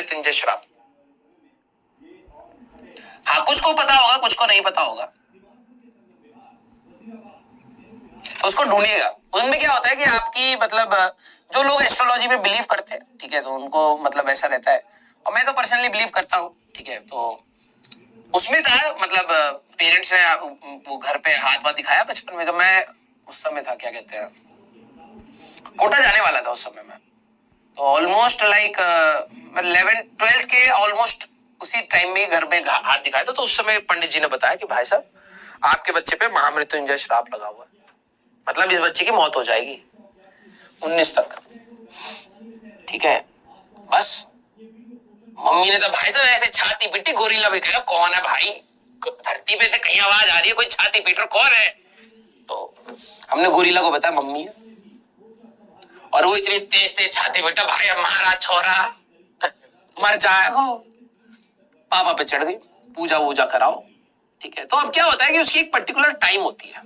महामृत्युंजय श्राप। हाँ, कुछ को पता होगा, कुछ को नहीं पता होगा, तो उसको ढूंढिएगा। उनमें क्या होता है कि आपकी मतलब जो लोग एस्ट्रोलॉजी में बिलीव करते हैं, ठीक है, तो उनको मतलब ऐसा रहता है, और मैं तो पर्सनली बिलीव करता हूँ, ठीक है। तो उसमें था मतलब पेरेंट्स ने वो घर पे हाथ वाथ दिखाया बचपन में, जब मैं उस समय था, क्या कहते हैं, कोटा जाने वाला था उस समय में, तो ऑलमोस्ट लाइक 11th-12th के ऑलमोस्ट उसी टाइम में घर में हाथ दिखाया था। तो उस समय पंडित जी ने बताया कि भाई साहब आपके बच्चे पे महामृत्युंजय श्राप लगा हुआ है, मतलब इस बच्चे की मौत हो जाएगी 19 तक, ठीक है। बस मम्मी ने तो भाई तो ऐसे छाती पीटी, गोरिल्ला भी कह रहा कौन है भाई, धरती पे से कहीं आवाज आ रही है, कोई छाती पीट रहा, कौन है? तो हमने गोरिल्ला को बताया मम्मी है, और वो इतनी तेज तेज छाती पीटा, भाई हमारा छोरा मर जाएगा। पापा पे चढ़ गई, पूजा वूजा कराओ, ठीक है। तो अब क्या होता है कि उसकी एक पर्टिकुलर टाइम होती है,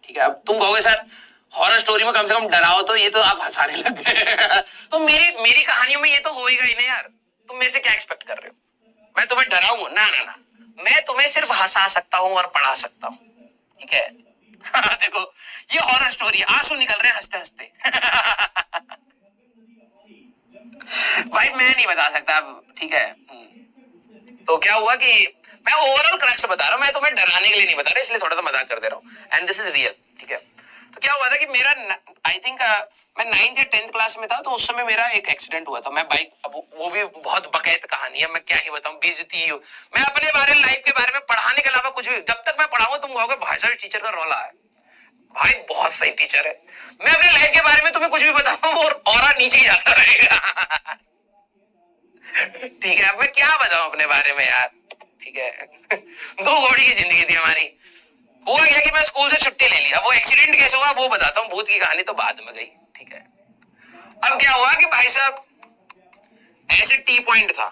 ठीक है। अब तुम कहोगे सर हॉरर स्टोरी में कम से कम डराओ, तो ये तो आप हंसाने लग गए तो मेरी कहानियों में ये तो होएगा ही ना यार, तुम मेरे से क्या एक्सपेक्ट कर रहे हो? मैं तुम्हें डराऊंगा? ना ना ना, मैं तुम्हें सिर्फ हंसा सकता हूँ और पढ़ा सकता हूँ, ठीक है देखो ये हॉरर स्टोरी, आंसू निकल रहे हैं हंसते हंसते भाई मैं नहीं बता सकता, ठीक है। तो क्या हुआ कि मैं ओवरऑल क्रक्स बता रहा हूँ, मैं तुम्हें डराने के लिए नहीं बता रहा, इसलिए थोड़ा सा मजाक कर दे रहा हूँ, एंड दिस इज रियल, ठीक है। तो क्या हुआ था कि मेरा आई थिंक मैं 9th या 10th क्लास में था, तो उस समय मेरा एक एक्सीडेंट हुआ था। मैं बाइक, अब वो भी बहुत बकैत कहानी है, मैं क्या ही बताऊं, बेइज्जती ही हो। मैं अपने बारे में, लाइफ के बारे में पढ़ाने के अलावा कुछ भी, जब तक मैं पढ़ाऊंगा तुम कहोगे भाई साहब टीचर का रौला है, भाई बहुत सही टीचर है। मैं अपने लाइफ के बारे में तुम्हें कुछ भी बताऊं और औरा नीचे ही जाता रहेगा ठीक है, अब मैं क्या बताऊं अपने बारे में यार, ठीक है 2 घोड़ी की जिंदगी थी हमारी। हुआ क्या कि मैं स्कूल से छुट्टी ले ली, अब वो एक्सीडेंट कैसे हुआ वो बताता हूँ, भूत की कहानी तो बाद में गई, ठीक है। अब क्या हुआ कि भाई साहब ऐसे टी पॉइंट था,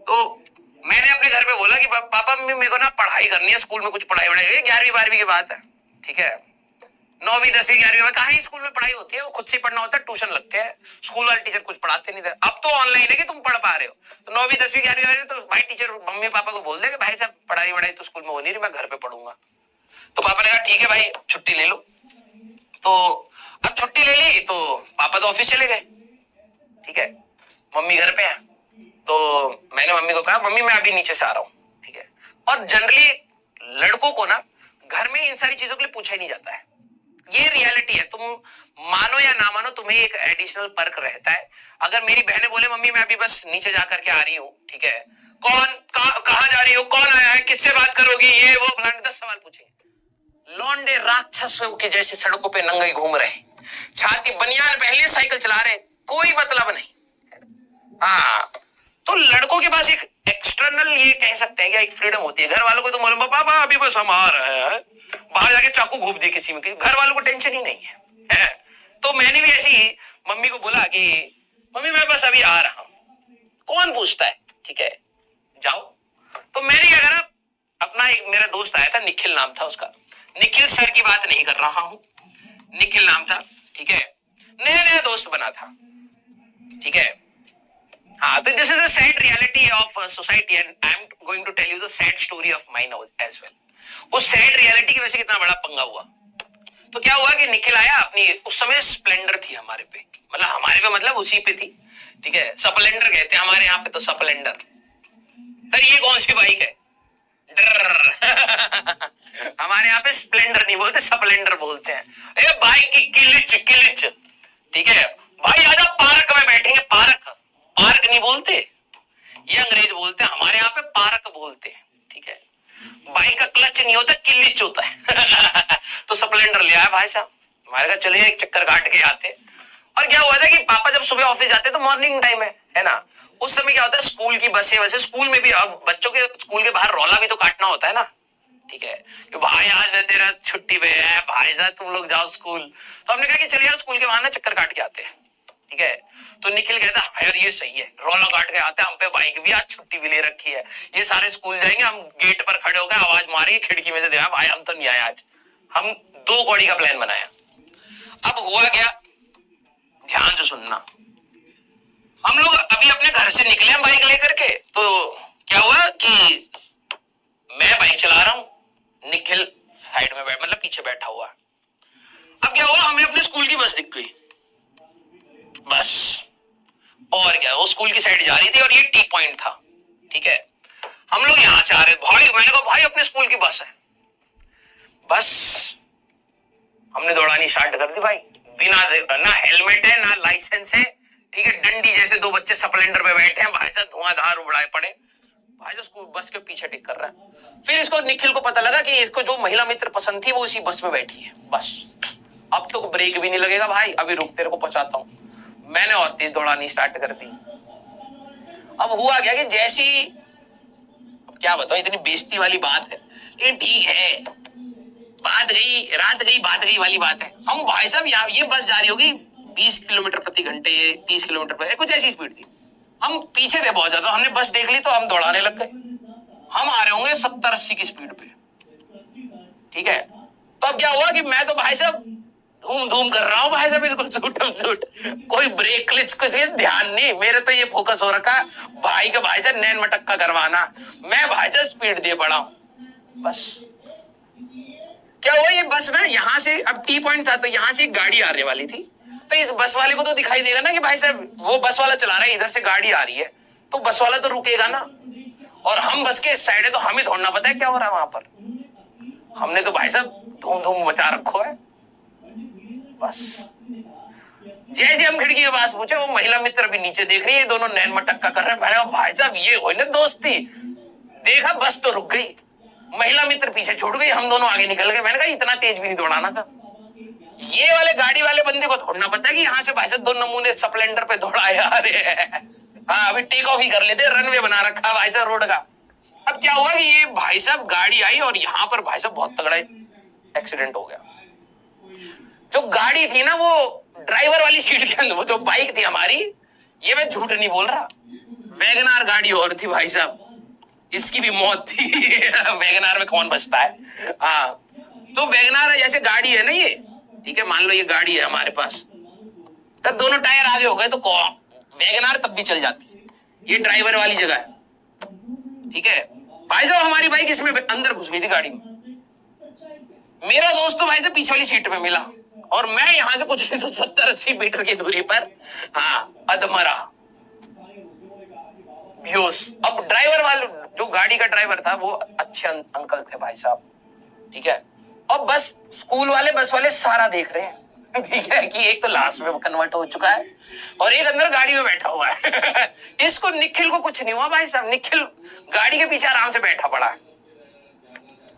तो मैंने अपने घर पे बोला कि पापा मेरे को ना पढ़ाई करनी है, स्कूल में कुछ पढ़ाई वढ़ाई, 11वीं-12वीं की बात है, ठीक है। 9वीं 10वीं 11वीं में कहाँ स्कूल में पढ़ाई होती है, वो खुद से पढ़ना होता है, ट्यूशन लगते हैं, स्कूल वाले टीचर कुछ पढ़ाते नहीं थे। अब तो ऑनलाइन है कि तुम पढ़ पा रहे हो, तो 9वीं 10वीं 11वीं तो भाई टीचर मम्मी पापा को बोल दे कि भाई साहब पढ़ाई वढ़ाई तो स्कूल में हो नहीं रही, मैं घर पे पढ़ूंगा। तो पापा ने कहा ठीक है भाई छुट्टी ले लो। तो अब छुट्टी ले ली तो पापा तो ऑफिस चले गए, ठीक है, मम्मी घर पे है। तो मैंने मम्मी को कहा मम्मी मैं अभी नीचे से आ रहा हूँ, ठीक है। और जनरली लड़कों को ना घर में इन सारी चीजों के लिए पूछा ही नहीं जाता है, ये रियलिटी है, तुम मानो या ना मानो तुम्हें एक एडिशनल पर्क रहता है। अगर मेरी बहनें बोले मम्मी मैं अभी बस नीचे जाकर के आ रही हूँ, ठीक है, कौन कहाँ जा रही हो, कौन आया है, किससे बात करोगी, ये वो फलाने 10 सवाल पूछेंगे। लौंडे राक्षसों की जैसे सड़कों पे नंगे घूम रहे, छाती बनियान पहन लिए साइकिल चला रहे, कोई मतलब नहीं। हाँ, तो लड़कों के पास एक एक्सटर्नल ये कह सकते हैं कि एक फ्रीडम होती है। घर वालों को तो मालूम पापा अभी बस हम आ रहे हैं, बाहर जाके चाकू घूप दिए किसी में, घर वालों को टेंशन ही नहीं है तो मैंने भी ऐसी मम्मी को बोला कि मम्मी मैं बस अभी आ रहा हूं, कौन पूछता है, ठीक है जाओ। तो मैंने क्या करा, अपना एक मेरा दोस्त आया था, निखिल नाम था उसका, निखिल सर की बात नहीं कर रहा हूं, निखिल नाम था, ठीक है, नया नया दोस्त बना था, ठीक है। हाँ, तो this is the sad reality of society and I am going to tell you the sad story of mine as well. उस सैड रियलिटी की वजह से कितना बड़ा पंगा हुआ। तो क्या हुआ कि निखिल आया, अपनी उस समय स्प्लेंडर थी हमारे पे, मतलब हमारे पे मतलब उसी पे थी, ठीक है, स्प्लेंडर कहते हैं हमारे यहाँ पे तो, स्प्लेंडर। सर ये कौन सी बाइक है हमारे यहाँ पे स्प्लेंडर नहीं बोलते, स्प्लेंडर बोलते हैं। ए बाइक की किलिच किलिच, ठीक है भाई, आजा पार्क में बैठेंगे, पार्क, पार्क नहीं बोलते, ये अंग्रेज बोलते हैं, हमारे यहाँ पे पार्क बोलते हैं, ठीक है। बाइक का क्लच नहीं होता, किलिच होता है तो स्प्लेंडर ले आया भाई साहब, हमारे कहा चलिए एक चक्कर काट के आते। और क्या हुआ था कि पापा जब सुबह ऑफिस जाते तो मॉर्निंग टाइम है ना, उस समय क्या होता है स्कूल की बसें, वैसे स्कूल में भी अब बच्चों के स्कूल के बाहर रौला भी तो काटना होता है ना, ठीक है, कि भाई आज तेरा छुट्टी पे है भाई साहब तुम लोग जाओ स्कूल। तो हमने कहा कि चलिए यार स्कूल के वहां ना चक्कर काट के आते हैं, ठीक है। तो निखिल कहता यार ये सही है, रौला काट के आते हैं, हम पे बाइक भी आज छुट्टी भी ले रखी है, ये सारे स्कूल जाएंगे, हम गेट पर खड़े होकर आवाज मारेंगे खिड़की में से, देखा भाई हम तो नहीं आए आज। हम 2 कौड़ी का प्लान बनाया। अब हुआ क्या, ध्यान से सुनना, हम लोग अभी अपने घर से निकले हैं बाइक लेकर के, तो क्या हुआ कि मैं बाइक चला रहा हूँ, निखिल साइड में मतलब पीछे बैठा हुआ। अब क्या हुआ, हमें अपने स्कूल की बस दिख गई, बस और क्या, वो स्कूल की साइड जा रही थी और ये टी पॉइंट था, ठीक है। हम लोग यहां से आ रहे, भाई मैंने कहा भाई अपने स्कूल की बस है, बस हमने दौड़ानी स्टार्ट कर दी भाई, बिना ना हेलमेट है ना लाइसेंस है, ठीक है। डंडी जैसे दो बच्चे स्प्लेंडर पे बैठे हैं भाई साहब, धुआंधार उड़ाए पड़े, भाई साहब बस के पीछे टिक कर रहा है। फिर इसको निखिल को पता लगा कि इसको जो महिला मित्र पसंद थी वो इसी बस में बैठी है, बस अब तो ब्रेक भी नहीं लगेगा भाई, अभी रुक तेरे को पहुंचाता हूं। मैंने और तेज दौड़ानी स्टार्ट कर दी। अब हुआ क्या कि जैसी, अब क्या बताऊं, इतनी बेइज्जती वाली बात है, ये ठीक है, बात गई रात गई बात गई वाली बात है। हम भाई साहब यहाँ ये बस जा रही होगी 20 किलोमीटर प्रति घंटे, 30 किलोमीटर प्रति, कुछ ऐसी स्पीड थी। हम पीछे थे बहुत ज्यादा, हमने बस देख ली तो हम दौड़ाने लग गए। हम आ रहे होंगे 70-80 की स्पीड पे, ठीक है। तो अब क्या हुआ कि मैं तो भाई साहब धूम धूम कर रहा हूँ भाई साहब, बिल्कुल झूठम झूठ, कोई ब्रेक क्लिच कुछ ध्यान नहीं, मेरे तो ये फोकस हो रखा भाई का भाई साहब नैन मटक्का करवाना। मैं भाई साहब स्पीड दिए पड़ा हूं, बस क्या हुआ, ये बस ना यहाँ से, अब टी पॉइंट था तो यहाँ से एक गाड़ी आने वाली थी, तो इस बस वाले को तो दिखाई देगा ना कि भाई साहब वो बस वाला चला रहा है, इधर से गाड़ी आ रही है, तो बस वाला तो रुकेगा ना, और हम बस के इस साइड है तो हमें थोड़ा पता है क्या हो रहा है वहां पर। हमने तो भाई साहब धूम धूम मचा रखो है, बस जैसे हम खिड़की के पास पूछे, वो महिला मित्र भी नीचे देख रही है, दोनों नैन मटक्का कर रहे हैं। भाई साहब ये हो ना दोस्ती, देखा बस तो रुक गई, महिला मित्र पीछे छोड़ गई, हम दोनों आगे निकल गए। मैंने कहा इतना तेज भी नहीं दौड़ाना था। ये वाले गाड़ी वाले बंदे को थोड़ा पता है कि यहाँ से भाई साहब 2 नमूने स्प्लेंडर पे दौड़ा यार, हाँ अभी टेक ऑफ ही कर लेते, रनवे बना रखा भाई साहब रोड का। अब क्या हुआ कि ये भाई साहब गाड़ी आई और यहाँ पर भाई साहब बहुत तगड़ा एक्सीडेंट हो गया। जो गाड़ी थी ना वो ड्राइवर वाली सीट के अंदर, वो जो बाइक थी हमारी, ये मैं झूठ नहीं बोल रहा, वैगनार गाड़ी और थी भाई साहब, इसकी भी मौत थी। वैगनार में कौन बचता है, हाँ तो वैगनार जैसे गाड़ी है ना ये, ठीक है, मान लो ये गाड़ी है हमारे पास, तब दोनों टायर आगे हो गए तो वैगनार तब भी चल जाती, ये ड्राइवर वाली जगह है, ठीक है। भाई साहब हमारी बाइक इसमें अंदर घुस गई थी गाड़ी में, मेरा दोस्त तो भाई साहब पीछे वाली सीट में मिला और मैं यहां से कुछ 70-80 मीटर की दूरी पर, हाँ अधमरा बेहोश। अब ड्राइवर वाले, जो गाड़ी का ड्राइवर था वो अच्छे अंकल थे भाई साहब, ठीक है। अब बस स्कूल वाले बस वाले सारा देख रहे हैं, ठीक है, कि एक तो लास्ट में कन्वर्ट हो चुका है और एक अंदर गाड़ी में बैठा हुआ है। इसको निखिल को कुछ नहीं हुआ भाई साहब, निखिल गाड़ी के पीछे आराम से बैठा पड़ा है,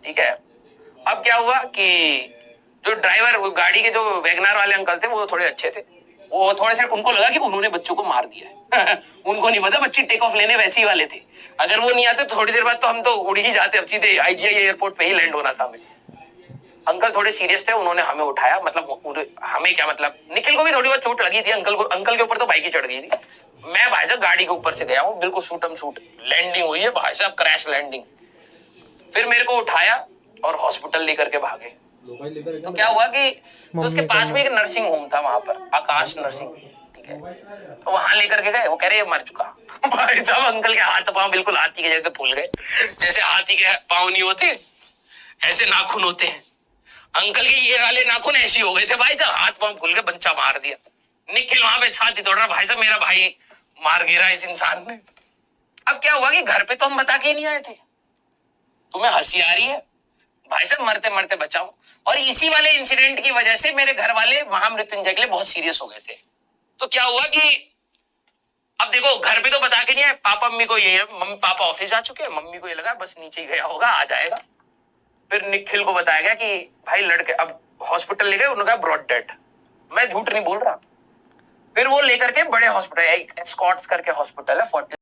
ठीक है। अब क्या हुआ कि जो ड्राइवर, वो गाड़ी के जो वैगनार वाले अंकल थे वो थोड़े अच्छे थे, वो थोड़े से उनको लगा कि उन्होंने बच्चों को मार दिया है। उनको नहीं पता बच्चे टेक ऑफ लेने वैसे ही वाले थे, अगर वो नहीं आते तो थोड़ी देर बाद तो हम तो उड़ ही जाते, अब सीधे IGI एयरपोर्ट पे ही लैंड होना था हमें। अंकल थोड़े सीरियस थे, उन्होंने हमें उठाया, मतलब हमें क्या मतलब, निखिल को भी थोड़ी बहुत चोट लगी थी, अंकल के ऊपर तो बाइक ही चढ़ गई थी। मैं भाई साहब गाड़ी के ऊपर से गया हूँ, बिल्कुल शूटम शूट लैंडिंग हुई है भाई साहब, क्रैश लैंडिंग। फिर मेरे को उठाया और हॉस्पिटल लेकर के भागे। तो क्या हुआ कि तो उसके पास में एक नर्सिंग होम था वहां पर, आकाश नर्सिंग, ठीक है, तो वहां लेकर के गए, वो कह रहे मर चुका। भाई साहब अंकल के हाथ पांव बिल्कुल हाथी के जैसे फूल गए, जैसे हाथी के पांव नहीं होते ऐसे नाखून होते हैं, अंकल के ये वाले नाखून ऐसे हो गए थे भाई साहब, हाथ पांव फूल गए, बच्चा मार दिया। निखिल वहां पे छाती तोड़ रहा, भाई साहब मेरा भाई मार गिरा इस इंसान ने। अब क्या हुआ कि घर पे तो हम बता के नहीं आए थे, तुम्हें हंसी आ रही है भाई साहब, मरते मरते बचाओ। और इसी वाले इंसिडेंट की वजह से मेरे घर वाले महामृत्युंजय के लिए बहुत सीरियस हो गए थे। तो क्या हुआ कि अब देखो घर पे तो बता के नहीं आए, पापा मम्मी को ये, मम्मी पापा ऑफिस जा चुके हैं, मम्मी को ये लगा बस नीचे ही गया होगा आ जाएगा। फिर निखिल को बताया गया कि भाई लड़के, अब हॉस्पिटल ले गए, उन्होंने कहा ब्रॉड डेड, मैं झूठ नहीं बोल रहा। फिर वो लेकर के बड़े हॉस्पिटल, स्कॉट्स करके हॉस्पिटल है, 40